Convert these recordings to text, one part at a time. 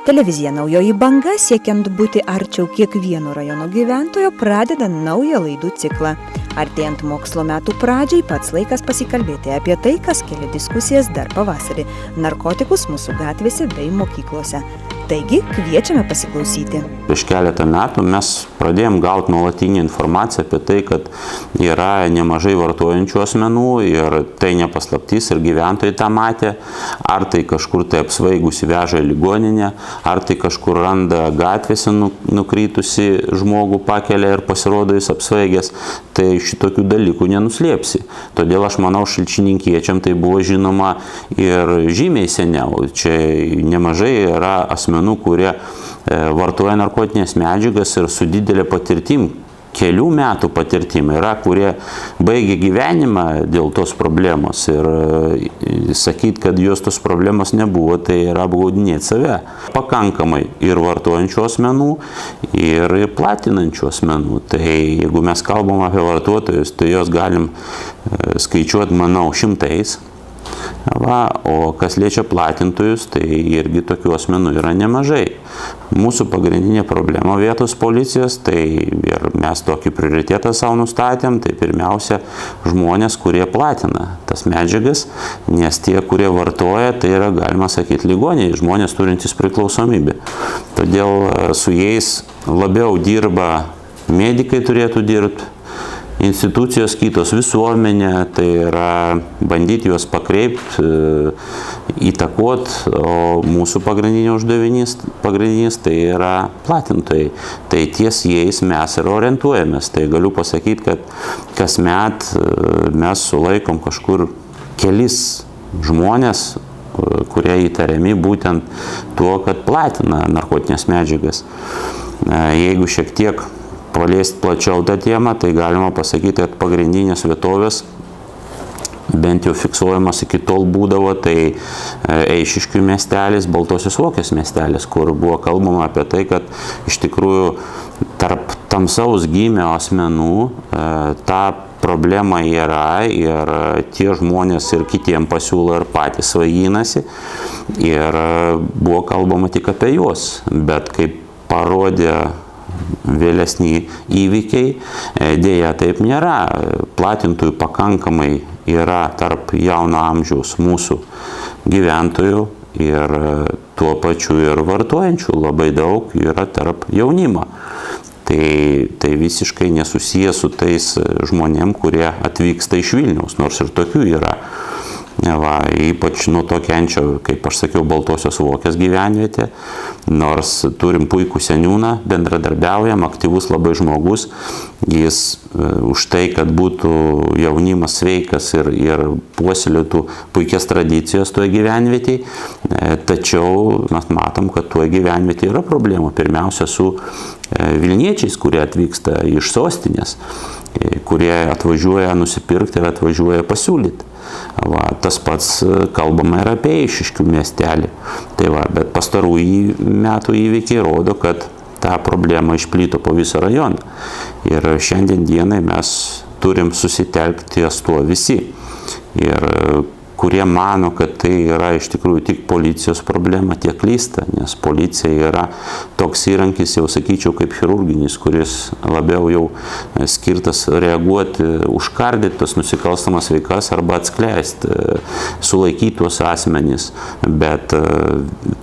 Televizija Naujoji banga, siekiant būti arčiau kiekvieno rajono gyventojo, pradeda naują laidų ciklą. Artėjant mokslo metų pradžiai, pats laikas pasikalbėti apie tai, kas kelia diskusijas dar pavasarį – narkotikus mūsų gatvėse bei mokyklose. Taigi, kviečiame pasiklausyti. Prieš keletą metų mes pradėjom gauti nuolatinį informaciją apie tai, kad yra nemažai vartojančių asmenų ir tai nepaslaptys ir gyventojai tą matė. Ar tai kažkur tai apsvaigusi veža į ligoninę, ar tai kažkur randa gatvėse nukrytusi žmogų pakelia ir pasirodo jis apsvaigęs. Tai šitokių dalykų nenuslėpsi. Todėl aš manau, šalčininkiečiam tai buvo žinoma ir žymiai seniau. Čia nemažai yra asmenų, kurie vartoja narkotinės medžiagas ir su didelė patirtim, kelių metų patirtim yra, kurie baigia gyvenimą dėl tos problemos ir sakyti, kad jos tos problemos nebuvo, tai yra apgaudinėti save. Pakankamai ir vartojančių asmenų, ir platinančių asmenų. Tai jeigu mes kalbam apie vartotojus, tai jos galim skaičiuoti, manau, šimtais. O kas liečia platintojus, tai irgi tokių asmenų yra nemažai. Mūsų pagrindinė problema vietos policijos, tai ir mes tokį prioritetą savo nustatėm, tai pirmiausia žmonės, kurie platina tas medžiagas, nes tie, kurie vartoja, tai yra, galima sakyti, ligoniai, žmonės turintys priklausomybę. Todėl su jais labiau dirba medikai turėtų dirbti, institucijos kitos, visuomenė, tai yra bandyti juos pakreipti, įtakoti, o mūsų pagrindinis tai yra platintojai. Tai ties jais mes ir orientuojamės. Tai galiu pasakyti, kad kasmet mes sulaikom kažkur kelis žmonės, kurie įtariami būtent tuo, kad platina narkotinės medžiagas. Jeigu šiek tiek paliesti plačiau tą temą, tai galima pasakyti, kad pagrindinės vietovės, bent jau fiksuojamas iki tol būdavo, tai Eišiškių miestelis, Baltosios Vokės miestelis, kur buvo kalbama apie tai, kad iš tikrųjų tarp tamsaus gymio asmenų ta problema yra ir tie žmonės ir kitiem pasiūlo ir patys svaiginasi ir buvo kalbama tik apie juos, bet kaip parodė vėlesni įvykiai, dėja taip nėra. Platintojų pakankamai yra tarp jauno amžiaus mūsų gyventojų ir tuo pačiu ir vartojančių labai daug yra tarp jaunimo. Tai visiškai nesusiję su tais žmonėm, kurie atvyksta iš Vilniaus, nors ir tokių yra. Ypač nuo to kenčia, kaip aš sakiau, Baltosios Vokės gyvenvietė, nors turim puikų seniūną, bendradarbiaujam, aktyvus labai žmogus, jis už tai, kad būtų jaunimas sveikas ir puoselėtų puikias tradicijas toje gyvenvietėje, tačiau mes matom, kad toje gyvenvietėje yra problemų, pirmiausia su Vilniečiais, kurie atvyksta iš sostinės, kurie atvažiuoja nusipirkti ir atvažiuoja pasiūlyti. Tas pats kalbama ir apie Eišiškių miestelį. Bet pastarųjų metų įvykiai rodo, kad ta problema išplito po visą rajoną. Ir šiandien dienai mes turim susitelkti ties tuo visi. Ir kurie mano, kad tai yra iš tikrųjų tik policijos problema, tie klysta, nes policija yra toks įrankis, jau sakyčiau, kaip chirurginis, kuris labiau jau skirtas reaguoti, užkardyti tos nusikalstamas veikas arba atskleisti, sulaikyti tuos asmenys, bet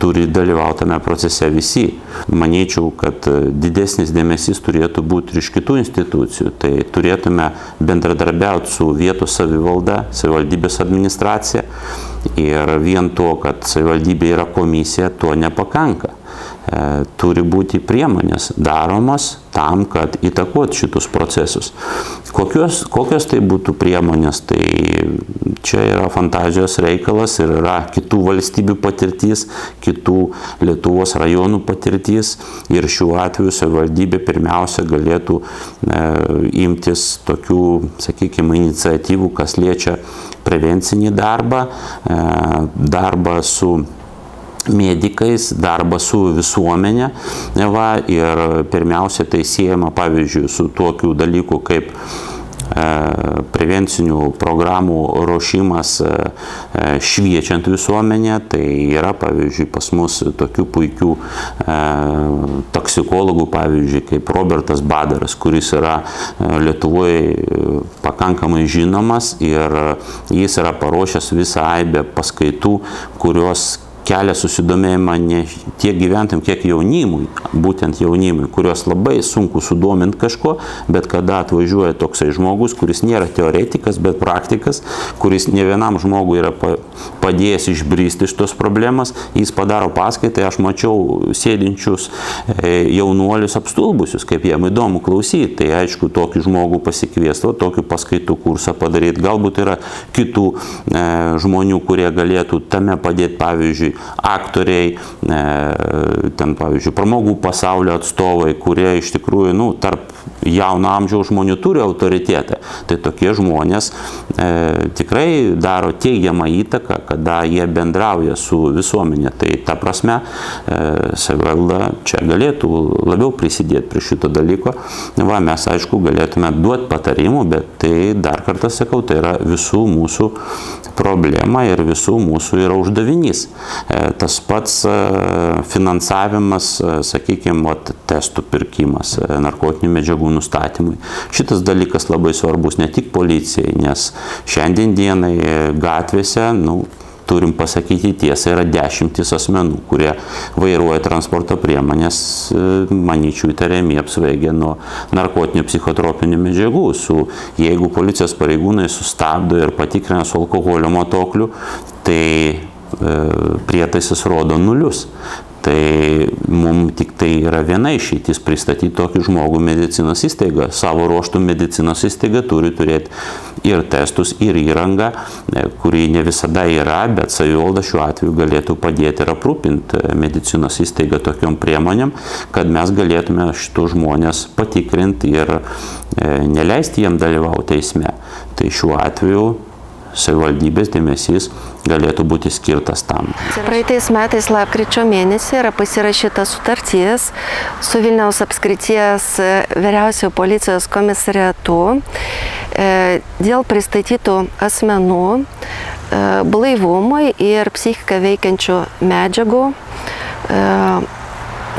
turi dalyvauti tame procese visi. Manyčiau, kad didesnis dėmesys turėtų būti ir iš kitų institucijų, tai turėtume bendradarbiauti su vietos savivalda, savivaldybės administracija. Ir vien to, kad savivaldybė yra komisija, to nepakanka. Turi būti priemonės daromos tam, kad įtakot šitus procesus. Kokios tai būtų priemonės, tai čia yra fantazijos reikalas ir yra kitų valstybių patirtis, kitų Lietuvos rajonų patirtis ir šiuo atveju savivaldybė pirmiausia galėtų imtis tokių, sakykime, iniciatyvų, kas liečia prevencinį darbą, darbą su medikais, darbą su visuomenė ir pirmiausia tai siejama, pavyzdžiui, su tokiu dalyku kaip prevencinių programų ruošimas šviečiant visuomenę. Tai yra, pavyzdžiui, pas mus tokių puikių toksikologų, pavyzdžiui, kaip Robertas Badaras, kuris yra Lietuvoje pakankamai žinomas ir jis yra paruošęs visą aibę paskaitų, kurios kelia susidomėjimą ne tiek gyventojams, kiek jaunimui, būtent jaunimui, kurios labai sunku sudominti kažko, bet kada atvažiuoja toksai žmogus, kuris nėra teoretikas, bet praktikas, kuris ne vienam žmogui yra padėjęs išbristi iš tos problemas, jis padaro paskaitą, aš mačiau sėdinčius jaunuolius apstulbusius, kaip jiem įdomu klausyti, tai aišku, tokį žmogų pasikviesti, tokį paskaitų kursą padaryti, galbūt yra kitų žmonių, kurie galėtų tame padėti, pavyzdžiui, aktoriai, ten, pavyzdžiui, pramogų pasaulio atstovai, kurie iš tikrųjų, tarp jauno amžiaus žmonių turi autoritetą. Tai tokie žmonės tikrai daro teigiamą įtaką, kada jie bendrauja su visuomenė. Tai ta prasme, savivalda čia galėtų labiau prisidėti prie šito dalyko. Mes, aišku, galėtume duoti patarimų, bet tai, dar kartą sakau, tai yra visų mūsų problema ir visų mūsų yra uždavinys. Tas pats finansavimas, sakykime, testų pirkimas, narkotinių medžiagų nustatymui. Šitas dalykas labai svarbus ne tik policijai, nes šiandien dienai gatvėse, turim pasakyti tiesą, yra 10 asmenų, kurie vairuoja transporto priemonės, manyčiau, įtariami apsvaigę nuo narkotinių psichotropinių medžiagų. Jeigu policijos pareigūnai sustabdo ir patikrina su alkoholio matuokliu, tai prietaisas rodo nulius. Tai mums tik tai yra viena išeitis pristatyti tokį žmogų medicinos įstaigą. Savo ruoštų medicinos įstaiga turi turėti ir testus, ir įrangą, kuri ne visada yra, bet savivalda šiuo atveju galėtų padėti ir aprūpinti medicinos įstaigą tokiom priemonėm, kad mes galėtume šitus žmonės patikrinti ir neleisti jiem dalyvauti eisme. Tai šiuo atveju savivaldybės dėmesys galėtų būti skirtas tam. Praeitais metais lapkričio mėnesį yra pasirašyta sutartis su Vilniaus apskrities vyriausiojo policijos komisariatu dėl pristatytų asmenų blaivumui ir psichiką veikiančių medžiagų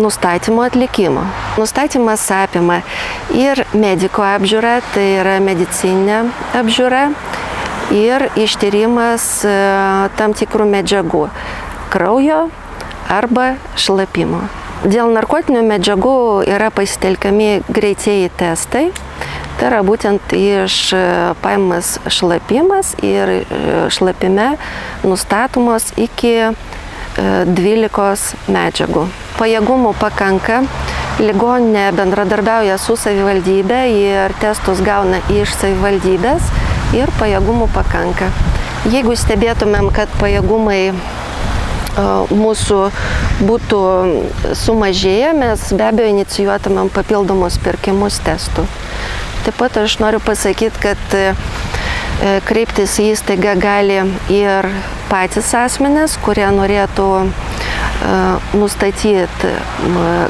nustatymo atlikimo. Nustatymas apima ir mediko apžiūrą, tai yra medicininė apžiūra, ir ištyrimas tam tikrų medžiagų kraujo arba šlapimo. Dėl narkotinių medžiagų yra pasitelkiami greitieji testai, tai yra būtent paimamas šlapimas ir šlapime nustatomos iki 12 medžiagų. Pajėgumų pakanka, ligoninė bendradarbiauja su savivaldybė ir testus gauna iš savivaldybės ir pajėgumų pakanka. Jeigu stebėtumėm, kad pajėgumai mūsų būtų sumažėję, mes be abejo inicijuotumėm papildomus pirkimus testų. Taip pat aš noriu pasakyti, kad kreiptis į įstaigą gali ir patys asmenys, kurie norėtų nustatyti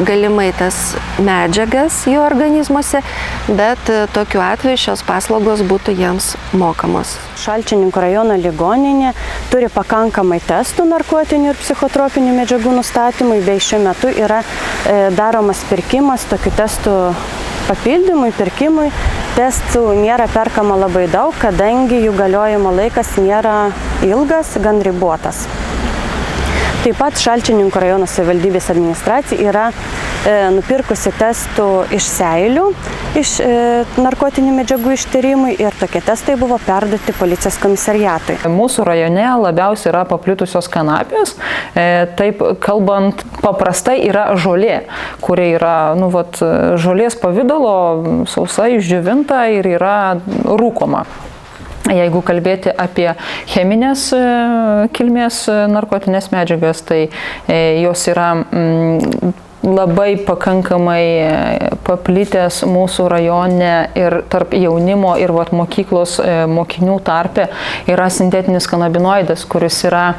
galimai tas medžiagas jų organizmuose, bet tokiu atveju šios paslaugos būtų jiems mokamos. Šalčininkų rajono ligoninė turi pakankamai testų narkotinių ir psichotropinių medžiagų nustatymui, bei šiuo metu yra daromas pirkimas tokių testų papildymui, pirkimui. Testų nėra perkama labai daug, kadangi jų galiojimo laikas nėra ilgas, gan ribotas. Taip pat Šalčininkų rajono savivaldybės administracija yra nupirkusi testų iš seilių, iš narkotinių medžiagų ištyrimui ir tokie testai buvo perduoti policijos komisariatui. Mūsų rajone labiausiai yra paplitusios kanapės, taip kalbant paprastai yra žolė, kuri yra žolės pavidalo, sausa išdžiovinta ir yra rūkoma. Jeigu kalbėti apie cheminės kilmės narkotinės medžiagas, tai jos yra labai pakankamai paplitęs mūsų rajone ir tarp jaunimo ir mokyklos mokinių tarpe yra sintetinis kanabinoidas, kuris yra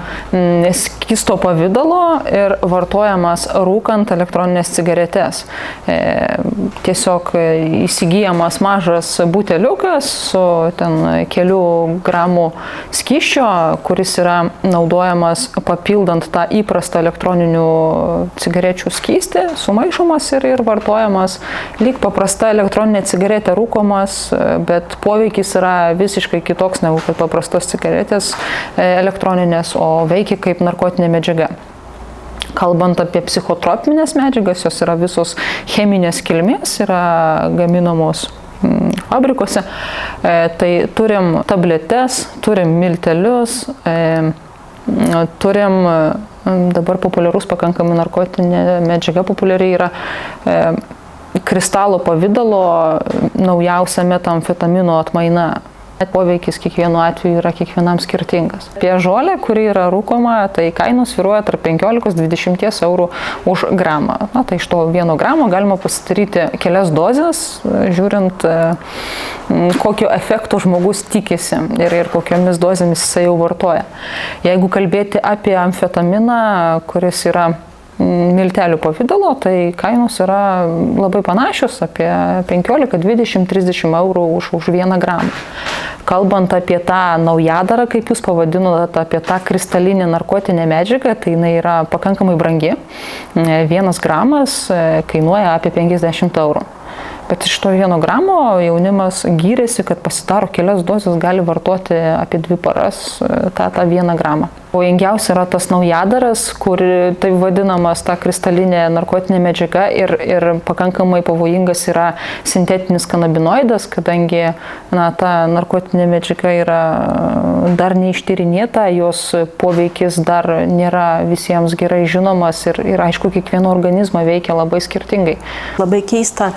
skysto pavidalo ir vartojamas rūkant elektroninės cigaretes. Tiesiog įsigyjamas mažas buteliukas su ten kelių gramų skysčio, kuris yra naudojamas papildant tą įprastą elektroninių cigarečių skystį, sumaišomas ir vartojamas lyg paprasta elektroninė cigaretė rūkomas, bet poveikis yra visiškai kitoks negu kad paprastos cigaretės elektroninės, o veikia kaip narkotinė medžiaga. Kalbant apie psichotropinės medžiagas, jos yra visos cheminės kilmės, yra gaminamos fabrikuose. Tai turim tabletes, turim miltelius, turim dabar populiarus pakankamai narkotinė medžiaga populiariai yra kristalo pavidalo naujausia metamfetamino atmaina. Poveikis kiekvienu atveju yra kiekvienam skirtingas. Apie žolę, kuri yra rūkoma, tai kainos svyruoja tarp 15–20 eurų už gramą. Tai iš to 1 gramo galima pasidaryti kelias dozes, žiūrint, kokio efekto žmogus tikisi ir kokiomis dozėmis jisai jau vartoja. Jeigu kalbėti apie amfetaminą, kuris yra miltelių pavidalo, tai kainos yra labai panašios, apie 15, 20, 30 eurų už 1 gramą. Kalbant apie tą naujadarą, kaip jūs pavadinote, apie tą kristalinę narkotinę medžiagą, tai jinai yra pakankamai brangi. 1 gramas kainuoja apie 50 eurų. Bet iš to 1 gramo jaunimas gyrėsi, kad pasidaro kelias dozes, gali vartoti apie 2 paras tą 1 gramą. Pavojingiausia yra tas naujadaras, kur taip vadinamas ta kristalinė narkotinė medžiaga ir pakankamai pavojingas yra sintetinis kanabinoidas, kadangi ta narkotinė medžiaga yra dar neištyrinėta, jos poveikis dar nėra visiems gerai žinomas ir aišku, kiekvieno organizmą veikia labai skirtingai. Labai keista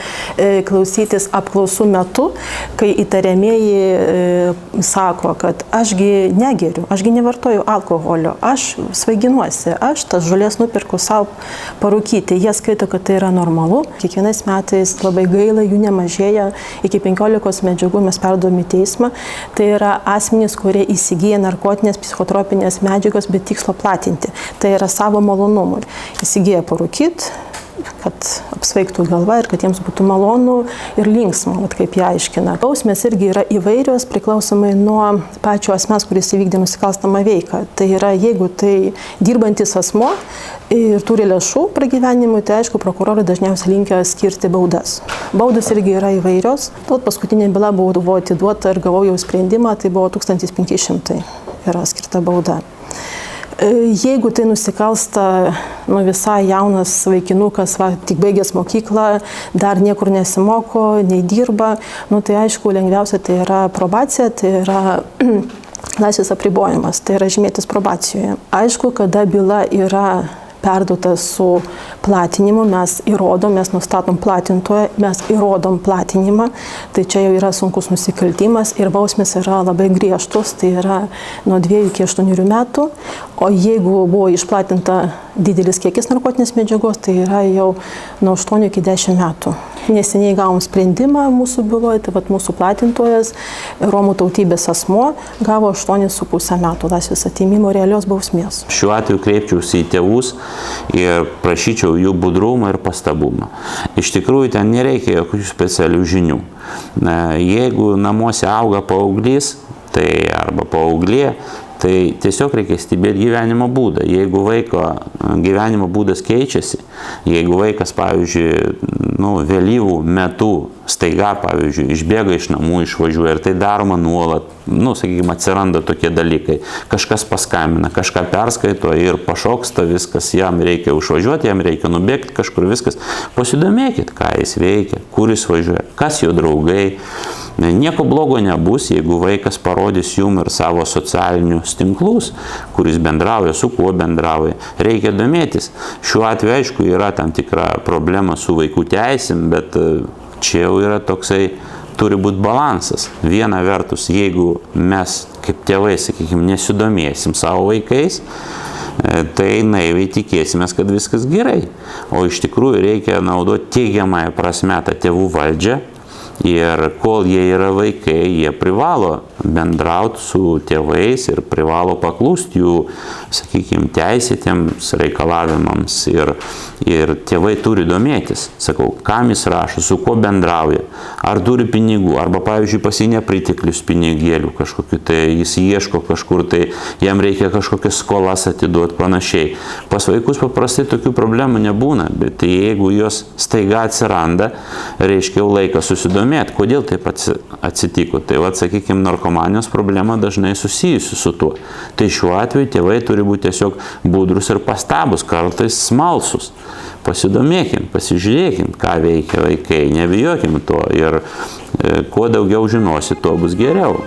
klausytis apklausų metu, kai įtariamieji sako, kad ašgi negeriu, ašgi nevartoju alkoholio, aš svaiginuosi, aš tas žolės nupirku savo parūkyti. Jie skaito, kad tai yra normalu. Kiekvienais metais labai gaila, jų nemažėja. Iki 15 medžiagų mes perduodame į teismą. Tai yra asmenys, kurie įsigyja narkotinės psichotropinės medžiagos, bet tikslo platinti. Tai yra savo malonumui. Įsigyja parūkyti, kad apsvaigtų galva ir kad jiems būtų malonu ir linksma, kaip jie aiškina. Bausmės irgi yra įvairios, priklausomai nuo pačio asmens, kuris įvykdė nusikalstamą veiką. Tai yra, jeigu tai dirbantis asmo ir turi lėšų pragyvenimui, tai aišku, prokurorai dažniausiai linkia skirti baudas. Baudos irgi yra įvairios. Paskutinė byla buvo atiduota ir gavau jau sprendimą, tai buvo 1500 yra skirta bauda. Jeigu tai nusikalsta visai jaunas vaikinukas, tik baigęs mokyklą, dar niekur nesimoko, nei dirba, tai aišku, lengviausia tai yra probacija, tai yra laisvės apribojimas, tai yra žymėtis probacijoje. Aišku, kada byla yra perduota su platinimu, mes įrodom, mes nustatom platintoją, mes įrodom platinimą, tai čia jau yra sunkus nusikaltimas ir bausmės yra labai griežtos, tai yra nuo 2 iki 8 metų, o jeigu buvo išplatinta didelis kiekis narkotinės medžiagos, tai yra jau nuo 8 iki 10 metų. Neseniai gavom sprendimą mūsų byloje, tai mūsų platintojas, Romų tautybės asmuo, gavo 8,5 metų laisvės atėmimo realios bausmės. Šiuo atveju kreipčiausi į tėvus ir prašyčiau jų budrumą ir pastabumą. Iš tikrųjų, ten nereikia jokių specialių žinių. Jeigu namuose auga paauglys, tai arba paauglė, tai tiesiog reikia stebėti gyvenimo būdą. Jeigu vaiko gyvenimo būdas keičiasi, jeigu vaikas, pavyzdžiui, vėlyvų metų staiga, pavyzdžiui, išbėga iš namų, išvažiuoja ir tai daroma nuolat, sakykime, atsiranda tokie dalykai. Kažkas paskambina, kažką perskaito ir pašoksta viskas, jam reikia užvažiuoti, jam reikia nubėgti kažkur viskas. Pasidomėkit, ką jis veikia, kur jis važiuoja, kas jo draugai. Nieko blogo nebus, jeigu vaikas parodys jum ir savo socialinius tinklus, kuris bendrauja, su kuo bendrauja. Reikia domėtis. Šiuo atveju, aišku, yra tam tikra problema su vaikų teisėm, bet čia jau yra toksai, turi būti balansas. Viena vertus, jeigu mes kaip tėvai, sakykime, nesidomėsim savo vaikais, tai naiviai tikėsimės, kad viskas gerai. O iš tikrųjų reikia naudoti teigiamąją prasme tą tėvų valdžią. Ir kol jie yra vaikai, jie privalo bendrauti su tėvais ir privalo paklūsti jų, sakykime, teisėtiems reikalavimams. Ir tėvai turi domėtis, sakau, kam jis rašo, su kuo bendrauja, ar turi pinigų, arba, pavyzdžiui, pas jį nepriteklius pinigėlių kažkokiu, tai jis ieško kažkur, tai jam reikia kažkokias skolas atiduoti panašiai. Pas vaikus paprastai tokių problemų nebūna, bet jeigu jos staiga atsiranda, reiškia jau laikas susidomėti. Kodėl taip atsitiko? Tai, sakykime, narkomanijos problema dažnai susijusi su tuo. Tai šiuo atveju tėvai turi būti tiesiog budrus ir pastabus, kartais smalsus. Pasidomėkim, pasižiūrėkim, ką veikia vaikai, nebijokim to ir kuo daugiau žinosi, tuo bus geriau.